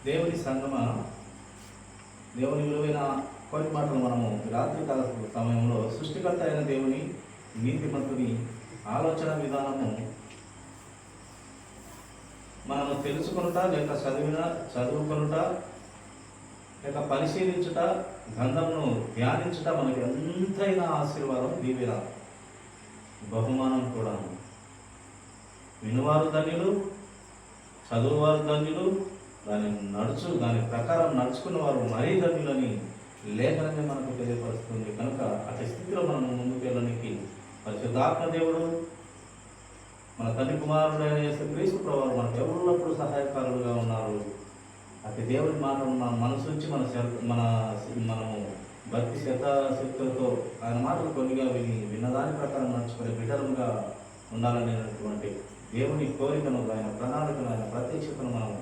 దేవుని సంగమ, దేవుని విలువైన కొన్ని మాటలు మనము రాత్రికాల సమయంలో సృష్టికర్త అయిన దేవుని నీతిమంతుని ఆలోచన విధానము మనము తెలుసుకొనుట, లేక చదువుకొనుట, లేక పరిశీలించుట, గ్రంథమును ధ్యానించుట మనకి ఎంతైనా ఆశీర్వాదం, దీవెన, బహుమానం కూడా. వినువారు ధన్యులు, చదువువారు ధన్యులు, దాని ప్రకారం నడుచుకున్న వారు మరీ ధన్యులని లేఖనమే మనకు తెలియపరుస్తుంది. కనుక అటు స్థితిలో మనం ముందుకు వెళ్ళడానికి పరిశుద్ధాత్మ దేవుడు, మన తండ్రి కుమారుడైన యేసుక్రీస్తు ప్రభువు మనకు ఎల్లప్పుడూ సహాయకారులుగా ఉన్నారు. అటు దేవుడి మాటను మన మనసు నుంచి మనము భక్తి శక్తులతో ఆయన మాటలు కొన్నిగా విన్నదాని ప్రకారం నడుచుకునే బిడ్డలుగా ఉండాలనేటువంటి దేవుని కోరికను, ఆయన ప్రణాళికను, ఆయన ప్రత్యక్షతను మనం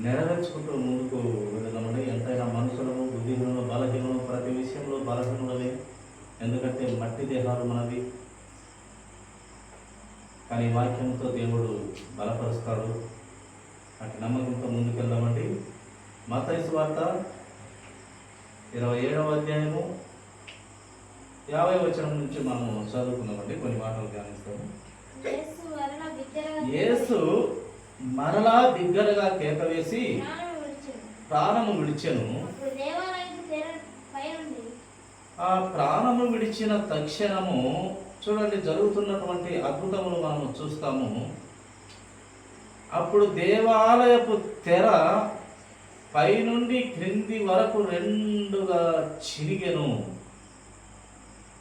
నెరవేర్చుకుంటూ ముందుకు వెళదామండి. ఎంతైనా మనుషులను, బుద్ధిహీనులు, బలహీనులు, ప్రతి విషయంలో బలహీనులనే. ఎందుకంటే మట్టి దేహాలు మనవి. కానీ వాక్యంతో దేవుడు బలపరుస్తాడు. అటు నమ్మకంతో ముందుకెళ్దామండి. మత్తయి సువార్త 27వ అధ్యాయము 50వ వచనం నుంచి మనము చదువుకుందామండి. కొన్ని మాటలు ధ్యానిస్తాము. యేసు మరలా బిగ్గరగా కేక వేసి ప్రాణము విడిచెను. ఆ ప్రాణము విడిచిన తక్షణము చూడండి, జరుగుతున్నటువంటి అద్భుతములు మనము చూస్తాము. అప్పుడు దేవాలయపు తెర పైనుండి క్రింది వరకు రెండుగా చిరిగెను.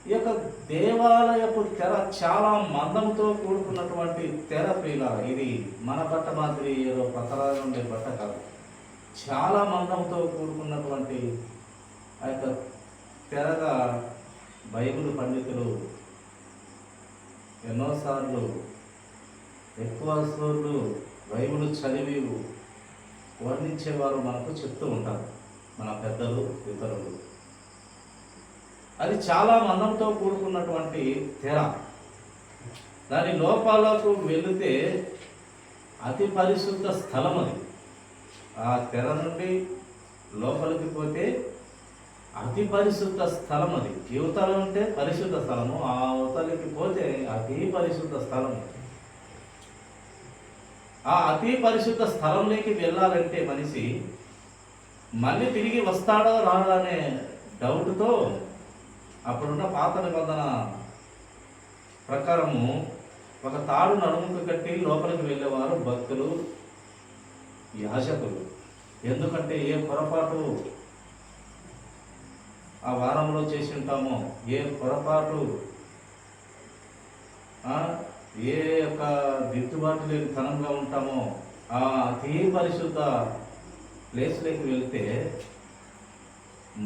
ఈ యొక్క దేవాలయపు తెర చాలా మందంతో కూడుకున్నటువంటి తెర ప్రియుల. ఇది మన బట్ట మాదిరి ఏదో పతరాలు ఉండే బట్ట కాదు. చాలా మందంతో కూడుకున్నటువంటి ఆ యొక్క తెరగా బైబిల్ పండితులు ఎన్నోసార్లు ఎక్కువ సార్లు బైబిల్ చదివి వర్ణించేవారు మనకు చెప్తూ ఉంటారు, మన పెద్దలు, ఇతరులు. అది చాలా మందంతో కూడుకున్నటువంటి తెర. దాని లోపాలకు వెళితే అతి పరిశుద్ధ స్థలం అది. ఆ తెర నుండి లోపలికి పోతే అతి పరిశుద్ధ స్థలం అది. యువతల ఉంటే పరిశుద్ధ స్థలము, ఆ అవతలికి పోతే అతి పరిశుద్ధ స్థలము. ఆ అతి పరిశుద్ధ స్థలంలోకి వెళ్ళాలంటే మనిషి మళ్ళీ తిరిగి వస్తాడో రాడో అనే డౌట్తో అప్పుడున్న పాత నిబంధన ప్రకారము ఒక తాడు నడుముకు కట్టి లోపలికి వెళ్ళేవారు భక్తులు, యాజకులు. ఎందుకంటే ఏ పొరపాటు ఆ వారంలో చేసి ఉంటామో, ఏ పొరపాటు ఏ యొక్క దిద్దుబాటు లేని తనంగా ఉంటామో ఆ అతి పరిశుద్ధ ప్లేస్లోకి వెళ్తే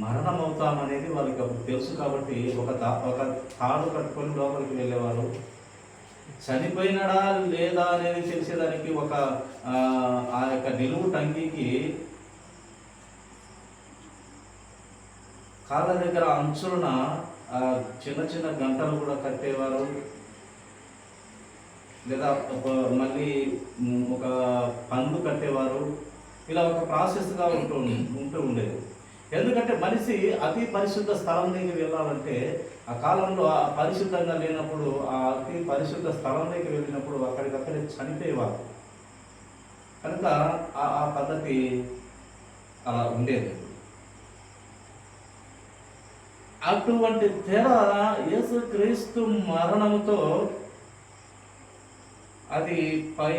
మరణం అవుతామనేది వాళ్ళకి అప్పుడు తెలుసు. కాబట్టి ఒక తాడు కట్టుకొని లోపలికి వెళ్ళేవారు. చనిపోయినాడా లేదా అనేది తెలిసేదానికి ఆ యొక్క నిలువు టంగికి కాళ్ళ దగ్గర అంచులున చిన్న చిన్న గంటలు కూడా కట్టేవారు. లేదా మళ్ళీ ఒక పండు కట్టేవారు. ఇలా ఒక ప్రాసెస్గా ఉంటూ ఉండేది. ఎందుకంటే మనిషి అతి పరిశుద్ధ స్థలంలోకి వెళ్ళాలంటే ఆ కాలంలో పరిశుద్ధంగా లేనప్పుడు ఆ అతి పరిశుద్ధ స్థలంలోకి వెళ్ళినప్పుడు అక్కడికక్కడే చనిపోయేవారు. కనుక ఆ పద్ధతి అలా ఉండేది. అటువంటి తెర యేసుక్రీస్తు మరణంతో అది పై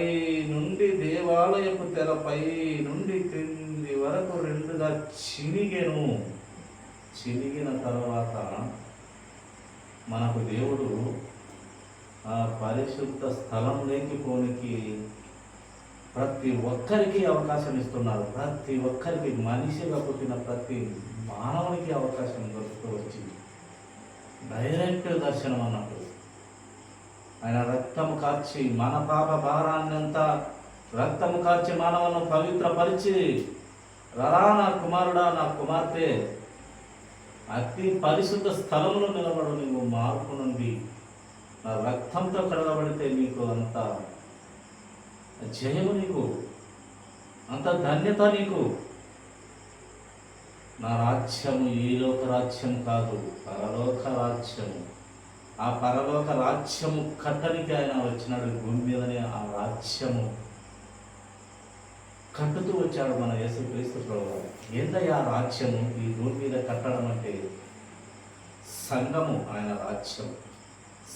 నుండి దేవాలయపు తెర పై నుండి క్రింది వరకు రెండుగా చినిగెను. చినిగిన తర్వాత మనకు దేవుడు ఆ పరిశుద్ధ స్థలంలోకి పోనికి ప్రతి ఒక్కరికి అవకాశం ఇస్తున్నారు. ప్రతి ఒక్కరికి, మనిషిగా పుట్టిన ప్రతి మానవునికి అవకాశం దొరుకుతూ వచ్చింది. డైరెక్ట్ దర్శనం అన్నట్టు. ఆయన రక్తము కార్చి మన పాప భారాన్నంతా రక్తము కార్చి మానవులను పవిత్రపరిచి, రరా నా కుమారుడా, నా కుమార్తె, అతి పరిశుద్ధ స్థలంలో నిలబడు, నీవు మార్పు నుండి నా రక్తంతో కడగబడితే నీకు అంత జయము నీకు అంత ధన్యత నీకు. నా రాజ్యము ఈ లోక రాజ్యం కాదు, పరలోక రాజ్యము. ఆ పరలోక రాజ్యము కట్టనికి ఆయన వచ్చినాడు భూమి మీదనే. ఆ రాజ్యము కట్టుతూ వచ్చాడు మన యేసుక్రీస్తు ప్రభువు. ఏందయ్యా ఆ రాజ్యము ఈ భూమి మీద కట్టడం అంటే? సంఘము ఆయన రాజ్యం.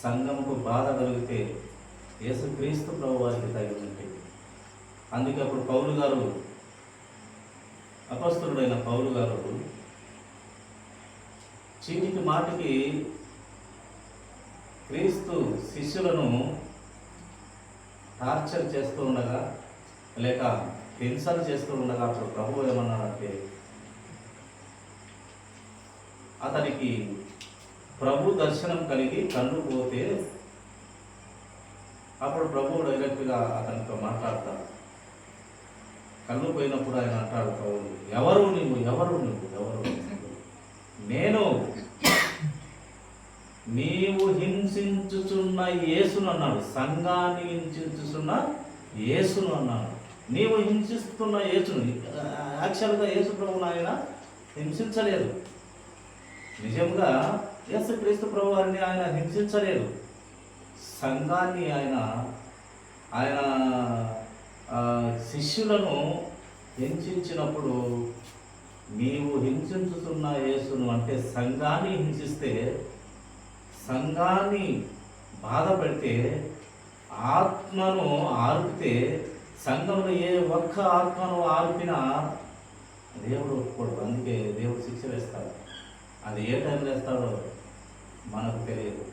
సంఘముకు బాధ కలిగితే యేసుక్రీస్తు ప్రభు వారికి తగిలి ఉంటుంది. అందుకే అప్పుడు పౌలు గారు, అపొస్తలుడైన పౌలు గారు చీటికి మాటికి క్రీస్తు శిష్యులను టార్చర్ చేస్తూ ఉండగా, లేక హింసలు చేస్తూ ఉండగా అప్పుడు ప్రభువు ఏమన్నాడంటే, అతనికి ప్రభు దర్శనం కలిగి కన్ను పోతే అప్పుడు ప్రభువు డైరెక్ట్గా అతనితో మాట్లాడతాడు. కళ్ళు పోయినప్పుడు ఆయన అంటాడు, పౌలు, ఎవరు నువ్వు, ఎవరు నువ్వు, ఎవరు? నేను నీవు హింసించుచున్న యేసును అన్నాడు. సంఘాన్ని హింసించుచున్న యేసును అన్నాడు. నీవు హింసిస్తున్న యేసును. యాక్చువల్గా యేసు ప్రభువును ఆయన హింసించలేదు. నిజంగా యేసుక్రీస్తు ప్రభు వారిని ఆయన హింసించలేదు. సంఘాన్ని ఆయన శిష్యులను హింసించినప్పుడు, నీవు హింసించుతున్న యేసును అంటే సంఘాన్ని హింసిస్తే, సంఘాన్ని బాధ పెడితే, ఆత్మను ఆర్పితే, సంఘంలో ఏ ఒక్క ఆత్మను ఆర్పినా దేవుడు ఒప్పుకోడు. అందుకే దేవుడు శిక్ష వేస్తాడు. అది ఏ టైంలో వేస్తాడో మనకు తెలియదు.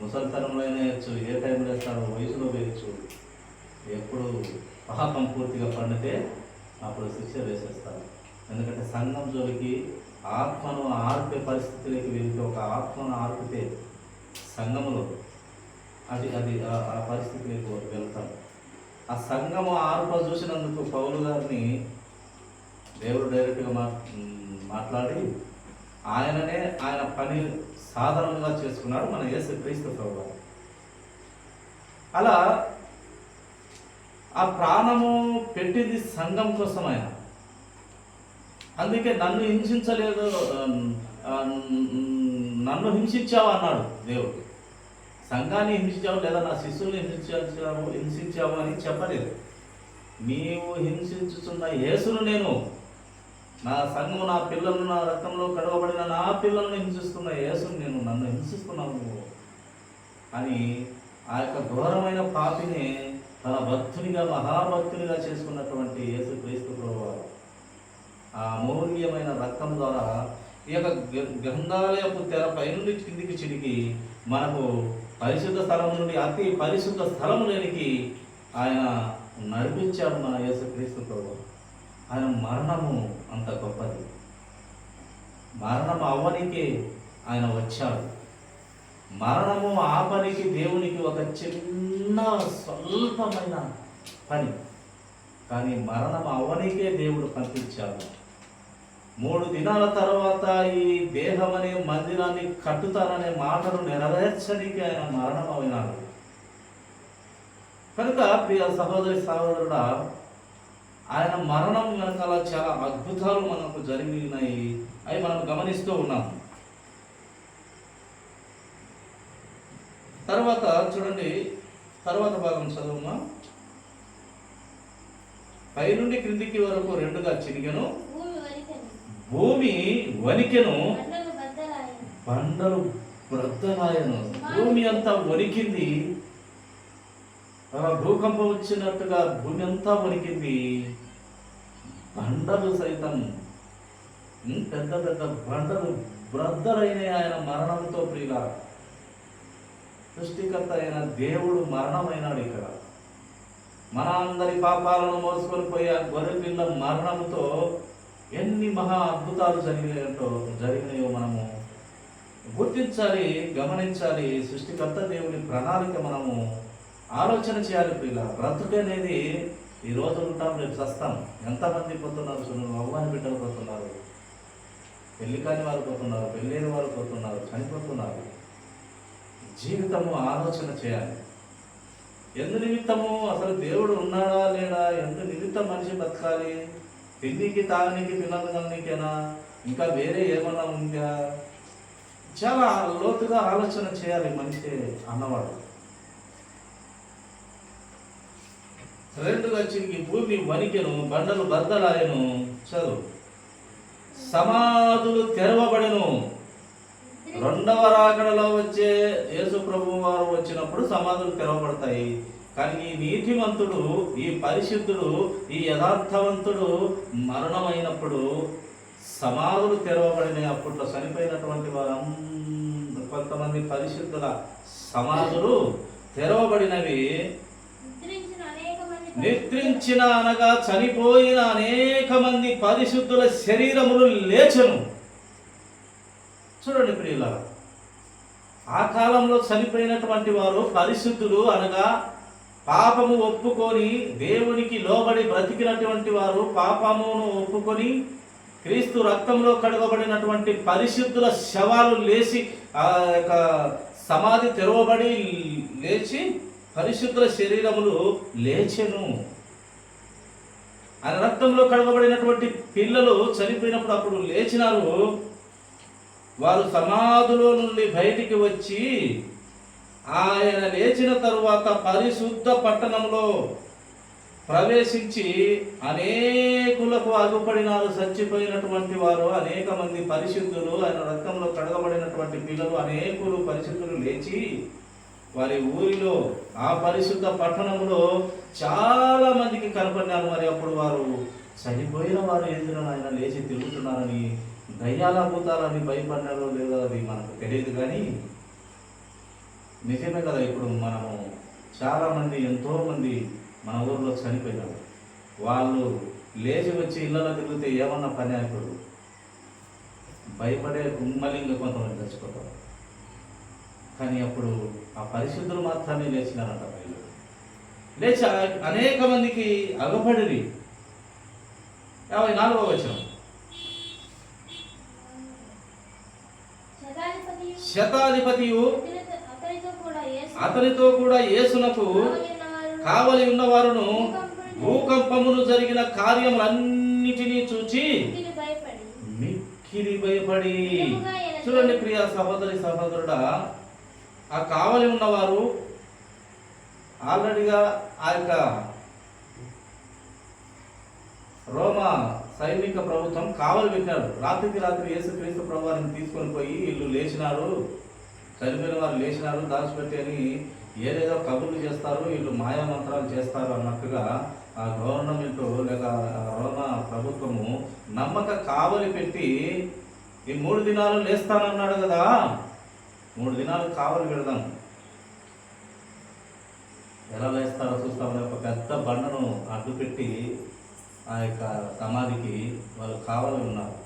ముసలితనంలో వేయచ్చు, ఏ టైంలో వేస్తాడో వయసులో వేయచ్చు. ఎప్పుడు పాపం పూర్తిగా పండితే అప్పుడు శిక్ష వేసేస్తాడు. ఎందుకంటే సంఘం జోలికి ఆత్మను ఆర్పే పరిస్థితిలోకి వెళ్తే, ఒక ఆత్మను ఆర్పితే సంఘములో అది ఆ పరిస్థితిలోకి వెళ్తాడు. ఆ సంఘము ఆర్ప చూసినందుకు పౌలు గారిని దేవుడు డైరెక్ట్గా మాట్లాడి ఆయననే ఆయన పని సాధారణంగా చేసుకున్నాడు మన యేసుక్రీస్తు ప్రభువు. అలా ఆ ప్రాణము పెట్టింది సంఘం కోసం ఆయన. అందుకే నన్ను హింసించలేదు, నన్ను హింసించావు అన్నాడు దేవుడు. సంఘాన్ని హింసించావు లేదా నా శిష్యుల్ని హింసించావు అని చెప్పలేదు. నీవు హింసించుతున్న యేసును నేను, నా సంఘము, నా పిల్లలను, నా రక్తంలో కడగబడిన నా పిల్లలను హింసిస్తున్న యేసును నేను, నన్ను హింసిస్తున్నావు నువ్వు అని ఆ యొక్క ఘోరమైన పాపిని తన భక్తునిగా, మహాభక్తునిగా చేసుకున్నటువంటి యేసుక్రీస్తు ప్రభువారు ఆ అమూల్యమైన రక్తం ద్వారా ఈ యొక్క గ్రంథాలయపు తెర పైనుండి కిందికి చిడికి మనకు పరిశుద్ధ స్థలం నుండి అతి పరిశుద్ధ స్థలములోనికి ఆయన నడిపించాడు మన యేసుక్రీస్తు ప్రభువు. ఆయన మరణము అంత గొప్పది. మరణం అవ్వనికే ఆయన వచ్చాడు. మరణము ఆపనికి దేవునికి ఒక చిన్న స్వల్పమైన పని, కానీ మరణం అవ్వనికే దేవుడు పంపించాడు. 3 దినాల తర్వాత ఈ దేహం అనే మందిరాన్ని కట్టుతాననే మాటను నెరవేర్చడానికి ఆయన మరణం అయినాడు. కనుక ప్రియ సహోదరి సహోదరుడా, ఆయన మరణం వెనకాల చాలా అద్భుతాలు మనకు జరిగినాయి. అవి మనం గమనిస్తూ ఉన్నాం. తర్వాత చూడండి, తర్వాత భాగం చదువుమా. పైనుండి క్రిందికి వరకు 2గా చిరిగెను, భూమి వణికెను, బండలు బ్రద్దలాయను. భూమి అంతా వణికింది. భూకంపం వచ్చినట్టుగా భూమి అంతా వణికింది. బండలు సైతం, పెద్ద పెద్ద బండలు బ్రద్దలైన ఆయన మరణంతో. ప్రియుల సృష్టికర్త అయిన దేవుడు మరణమైనాడు. ఇక్కడ మన అందరి పాపాలను మోసుకొని పోయే గొర్రె పిల్ల మరణంతో ఎన్ని మహా అద్భుతాలు జరిగినాయో మనము గుర్తించాలి, గమనించాలి. సృష్టికర్త దేవుని ప్రణాళిక మనము ఆలోచన చేయాలి. ప్రియుల బ్రతుకు అనేది ఈ రోజు ఉంటాం, రేపు చస్తాం. ఎంతమంది పోతున్నారు చూడండి. అవ్వాని బిడ్డలు పోతున్నారు, పెళ్లి కాని వారు పోతున్నారు, పెళ్ళైన వారు పోతున్నారు, చనిపోతున్నారు. జీవితము ఆలోచన చేయాలి. ఎందు నిమిత్తము అసలు దేవుడు ఉన్నాడా లేడా, ఎందు నిమిత్తం జీవితం మనిషి బతకాలి? తిండికి తాగనీకి పిల్లలకేనా? ఇంకా వేరే ఏమన్నా ఉందా? చాలా లోతుగా ఆలోచన చేయాలి మనిషి అన్నవాడు. రెండుగా చిరిగి భూమి వణికెను, బండలు బద్దలాయను. చదువు. సమాధులు తెరవబడెను. రెండవ రాకడలో వచ్చే యేసు ప్రభువు వారు వచ్చినప్పుడు సమాధులు తెరవబడతాయి. కానీ ఈ నీతిమంతుడు, ఈ పరిశుద్ధుడు, ఈ యథార్థవంతుడు మరణమైనప్పుడు సమాధులు తెరవబడినాయి. అప్పట్లో చనిపోయినటువంటి వారు కొంతమంది పరిశుద్ధుల సమాధులు తెరవబడినవి. నిద్రించిన అనగా చనిపోయిన అనేక మంది పరిశుద్ధుల శరీరములు లేచెను. చూడండి ప్రియులారా, ఆ కాలంలో చనిపోయినటువంటి వారు పరిశుద్ధులు అనగా పాపము ఒప్పుకొని దేవునికి లోబడి బ్రతికినటువంటి వారు, పాపమును ఒప్పుకొని క్రీస్తు రక్తంలో కడగబడినటువంటి పరిశుద్ధుల శవాలు లేచి ఆ యొక్క సమాధి తెరవబడి లేచి పరిశుద్ధుల శరీరములు లేచెను. ఆయన రక్తంలో కడగబడినటువంటి పిల్లలు చనిపోయినప్పుడు అప్పుడు లేచినారు. వారు సమాధిలో నుండి బయటికి వచ్చి ఆయన లేచిన తరువాత పరిశుద్ధ పట్టణంలో ప్రవేశించి అనేకులకు అగుపడినారు. చచ్చిపోయినటువంటి వారు అనేక మంది పరిశుద్ధులు, ఆయన రక్తంలో కడగబడినటువంటి పిల్లలు అనేకులు పరిశుద్ధులు లేచి వారి ఊరిలో ఆ పరిశుద్ధ పట్టణంలో చాలా మందికి కనపడినారు. మరి అప్పుడు వారు చనిపోయిన వారు ఎందుకు ఆయన లేచి తిరుగుతున్నారని, దయ్యాల భూతాలని భయపడినారో లేదో అది మనకు తెలియదు. కానీ నిజమే కదా, ఇప్పుడు మనము చాలామంది ఎంతోమంది మన ఊర్లో చనిపోయినారు. వాళ్ళు లేచి వచ్చి ఇళ్ళలో తిరిగితే ఏమన్నా పని అయిపోదు, భయపడే మళ్ళీ ఇంకా కొంతమంది చచ్చిపోతారు. కానీ అప్పుడు ఆ పరిశుద్ధులు మాత్రమే లేచినారంట. వీళ్ళు లేచి అనేక మందికి అగపడిరి. 54వ వచనం. శతాధిపతియు అతనితో కూడా యేసునకు కావలి ఉన్నవారును భూకంపమును జరిగిన కార్యములన్నిటినీ చూచి మిక్కిలి భయపడి. చూడండి ప్రియ సహోదరి సహోదరుడా, ఆ కావలి ఉన్నవారు ఆల్రెడీగా ఆ యొక్క రోమా సైనిక ప్రభుత్వం కావలి పెట్టారు. రాత్రికి రాత్రి యేసుక్రీస్తు ప్రభువారిని తీసుకొని పోయి వీళ్ళు లేచినారు, చనిపోయిన వారు లేచినారు దాచిపెట్టి అని ఏదేదో కబుర్లు చేస్తారు, వీళ్ళు మాయామంత్రాలు చేస్తారు అన్నట్టుగా ఆ గవర్నమెంట్ లేక రోమా ప్రభుత్వము నమ్మక కావలి పెట్టి ఈ 3 దినాలు లేస్తానన్నాడు కదా, 3 దినాలు కావలి పెడదాం. ఎలా లేస్తారో చూస్తామని ఒక పెద్ద బండను అడ్డు పెట్టి ఆ యొక్క సమాధికి వాళ్ళు కావలి ఉన్నారు.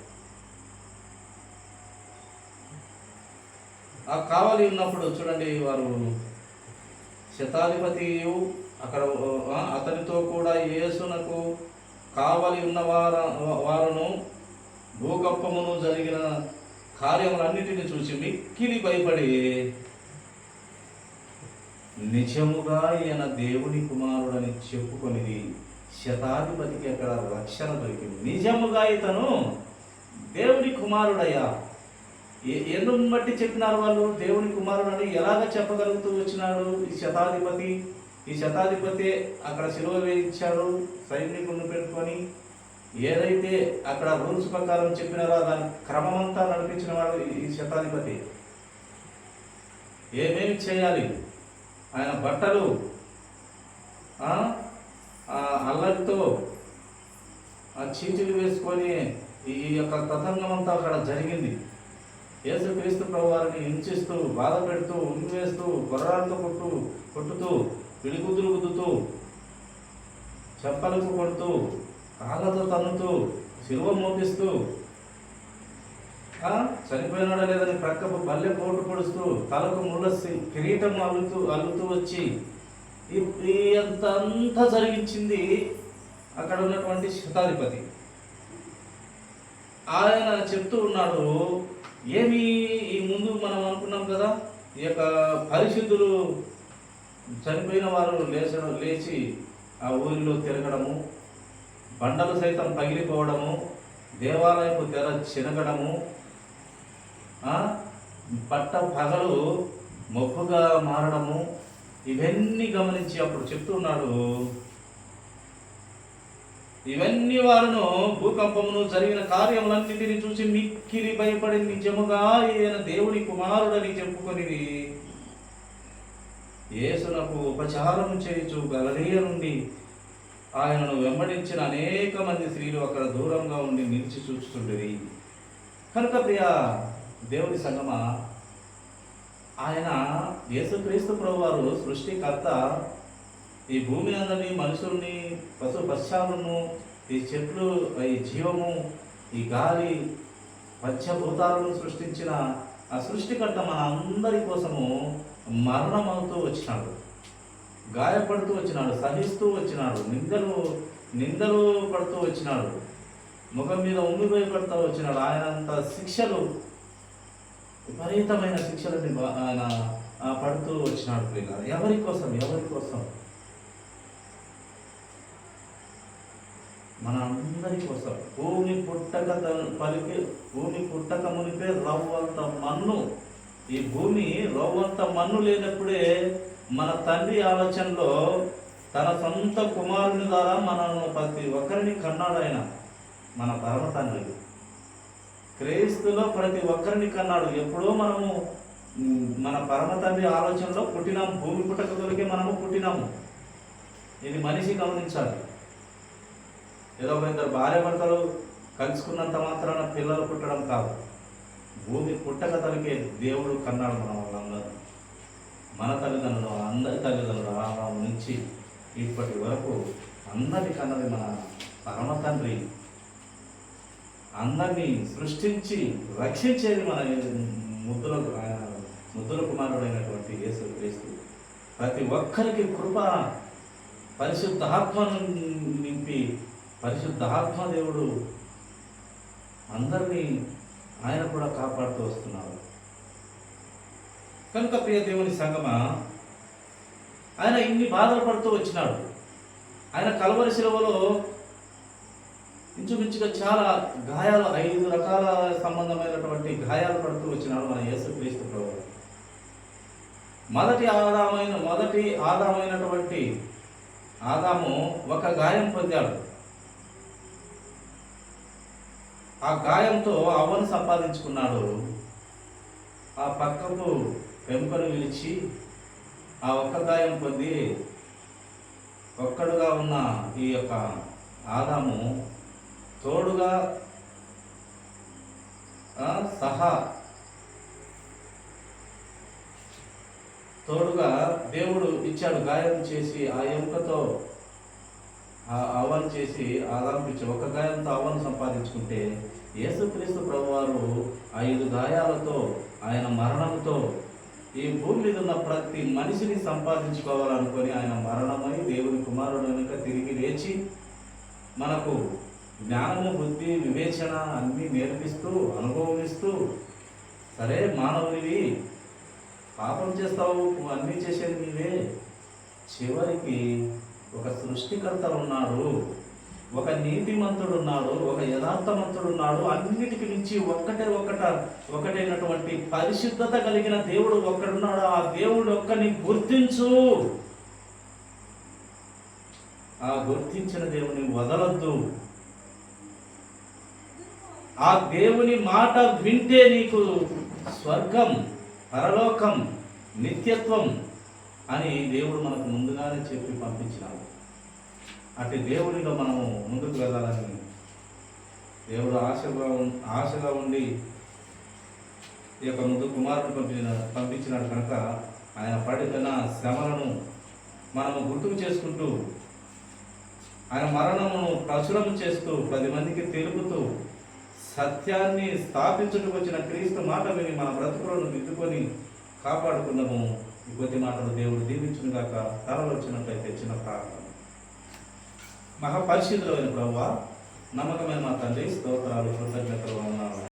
ఆ కావలి ఉన్నప్పుడు చూడండి, వారు శతాధిపతియు అక్కడ అతనితో కూడా యేసునకు కావలి ఉన్న వారును భూకంపమును జరిగిన కార్యములన్నిటిని చూసి మిక్కిలి భయపడి నిజముగా ఈయన దేవుని కుమారుడని చెప్పుకొనిది. శతాధిపతికి అక్కడ రక్షణ దొరికింది. నిజముగా ఇతను దేవుని కుమారుడయ్యా. ఎందుకు బట్టి చెప్పినారు వాళ్ళు దేవుని కుమారుడని? ఎలాగ చెప్పగలుగుతూ వచ్చినాడు ఈ శతాధిపతి? ఈ శతాధిపతి అక్కడ సిలువ వేయించాడు సైనికులను పెట్టుకొని. ఏదైతే అక్కడ రూల్స్ ప్రకారం చెప్పినారో దాని క్రమమంతా నడిపించిన వాడు ఈ శతాధిపతి. ఏమేమి చేయాలి, ఆయన బట్టలు అల్లరితో ఆ చీటీలు వేసుకొని ఈ యొక్క తతంగం అంతా అక్కడ జరిగింది. యేసుక్రీస్తు ప్రభువారిని హింసిస్తూ, బాధ పెడుతూ, ఉమ్మివేస్తూ, కొర్రాలతో కొట్టుతూ, పిడిగుద్దులు గుద్దుతూ, చెప్పలకు కొడుతూ, కాళ్ళతో తన్నుతూ, సిలువ మోపిస్తూ, చనిపోయినాడా లేదని ప్రక్కకు బల్లె పోటు పొడుస్తూ, తలకు ముళ్ళ కిరీటం అల్లుతూ వచ్చి అంతా జరిగించింది అక్కడ ఉన్నటువంటి శతాధిపతి. ఆయన చెప్తూ ఉన్నాడు, ఏమి ఈ ముందు మనం అనుకున్నాం కదా, ఈ యొక్క పరిశుద్ధులు చనిపోయిన వారు లేచి ఆ ఊరిలో తిరగడము, బండలు సైతం పగిలిపోవడము, దేవాలయపు తెర చినగడము, పట్ట పగలు మబ్బుగా మారడము, ఇవన్నీ గమనించి అప్పుడు చెప్తున్నాడు, ఇవన్నీ వారును భూకంపమును జరిగిన కార్యములన్నిటిని చూసి మిక్కిలి భయపడి నిజముగా ఈయన దేవుని కుమారుడని చెప్పుకొని యేసునకు ఉపచారం చేయుచు గలిలయ నుండి ఆయనను వెంబడించిన అనేక మంది స్త్రీలు అక్కడ దూరంగా ఉండి నిలిచి చూస్తుండేది. కనుక ప్రియ దేవుని సంగమా, ఆయన యేసుక్రీస్తు ప్రభువారు సృష్టికర్త. ఈ భూమి అందరినీ, మనుషుల్ని, పశు పశ్చాలను, ఈ చెట్లు, ఈ జీవము, ఈ గాలి, పంచభూతాలను సృష్టించిన ఆ సృష్టికర్త మన అందరి కోసము మరణమవుతూ వచ్చినాడు, గాయపడుతూ వచ్చినాడు, సహిస్తూ వచ్చినాడు, నిందలు పడుతూ వచ్చినాడు, ముఖం మీద ఉమ్మిపోయి పడుతూ వచ్చినాడు. ఆయనంత శిక్షలు, విపరీతమైన శిక్షలని ఆయన పడుతూ వచ్చినాడు. ప్రియులారా, ఎవరి కోసం? మన అందరి కోసం. భూమి పుట్టక మునిపే రవ్వంత మన్ను. ఈ భూమి రవ్వంత మన్ను లేనప్పుడే మన తండ్రి ఆలోచనలో తన సొంత కుమారుని ద్వారా మనను ప్రతి ఒక్కరిని కన్నాడు. ఆయన మన పరమ తండ్రి క్రీస్తులో ప్రతి ఒక్కరిని కన్నాడు. ఎప్పుడో మనము మన పరమ తండ్రి ఆలోచనలో పుట్టినాము. భూమి పుట్టక దొరికే మనము పుట్టినాము. ఇది మనిషి గమనించాలి. ఏదో ఒక ఇద్దరు భార్య భర్తలు కలుసుకున్నంత మాత్రాన పిల్లలు పుట్టడం కాదు. భూమి పుట్టక తలకే దేవుడు కన్నాడు మన వాళ్ళందరూ. మన తల్లిదండ్రులు, అందరి తల్లిదండ్రులు ఆదాము నుంచి ఇప్పటి వరకు అందరి కన్నది మన పరమ తండ్రి. అందరినీ సృష్టించి రక్షించేది మన ముద్దుల కుమారుడైనటువంటి యేసుక్రీస్తు. ప్రతి ఒక్కరికి కృప, పరిశుద్ధాత్మను నింపి పరిశుద్ధాత్మ దేవుడు అందరినీ ఆయన కూడా కాపాడుతూ వస్తున్నారు. కనుక ప్రియ దేవుని సంగమా, ఆయన ఇన్ని బాధలు పడుతూ వచ్చినాడు. ఆయన కల్వరి శిలువలో ఇంచుమించుగా చాలా గాయాలు, 5 రకాల సంబంధమైనటువంటి గాయాలు పడుతూ వచ్చినాడు మన యేసుక్రీస్తు ప్రభువు. మొదటి ఆదామైనటువంటి ఆదాము ఒక గాయం పొందాడు. ఆ గాయంతో అవ్వను సంపాదించుకున్నాడు. ఆ పక్కకు ఎముకను విలిచి ఆ ఒక్క గాయం పొంది ఒక్కడుగా ఉన్న ఈ యొక్క ఆదాము తోడుగా దేవుడు ఇచ్చాడు. గాయం చేసి ఆ ఎముకతో ఆ అవ్వను చేసి ఆదాముకు ఇచ్చాడు. ఒక గాయంతో అవ్వను సంపాదించుకుంటే యేసుక్రీస్తు ప్రభువారు 5 గాయాలతో, ఆయన మరణంతో ఈ భూమి మీద ఉన్న ప్రతి మనిషిని సంపాదించుకోవాలనుకొని ఆయన మరణమై దేవుని కుమారుడు వెనుక తిరిగి లేచి మనకు జ్ఞానము, బుద్ధి, వివేచన అన్నీ నేర్పిస్తూ, అనుభవమిస్తూ, సరే మానవునివి, పాపం చేస్తావు, అన్నీ చేసేది నీవే, చివరికి ఒక సృష్టికర్త ఉన్నాడు, ఒక నీతిమంతుడు ఉన్నాడు, ఒక యథార్థమంతుడు ఉన్నాడు, అన్నిటికి మించి ఒకటైనటువంటి పరిశుద్ధత కలిగిన దేవుడు ఒక్కడున్నాడు. ఆ దేవుడు ఒక్కని గుర్తించు. ఆ గుర్తించిన దేవుని వదలొద్దు. ఆ దేవుని మాట వింటే నీకు స్వర్గం, పరలోకం, నిత్యత్వం అని దేవుడు మనకు ముందుగానే చెప్పి పంపించినాడు. అటు దేవునిలో మనము ముందుకు వెళ్ళాలని దేవుడు ఆశగా ఉండి ఈ యొక్క ముందు కుమారుడు పంపించినాడు. కనుక ఆయన పడిన శ్రమలను మనము గుర్తుకు చేసుకుంటూ, ఆయన మరణమును ప్రచురం చేస్తూ, 10 మందికి తెలుపుతూ, సత్యాన్ని స్థాపించుటకు వచ్చిన క్రీస్తు మాట విని మన బ్రతుకులను దిద్దుకొని కాపాడుకుందాము. ఈ కొద్ది మాటలు దేవుడు దీవించును గాక. తరలో వచ్చినట్లయితే చిన్న ప్రార్థన. మహాపరిశుద్ధులైన ప్రభువా, నమ్మకమైన మా తండ్రి, స్తోత్రాలు, కృతజ్ఞతలు, వందనాలు.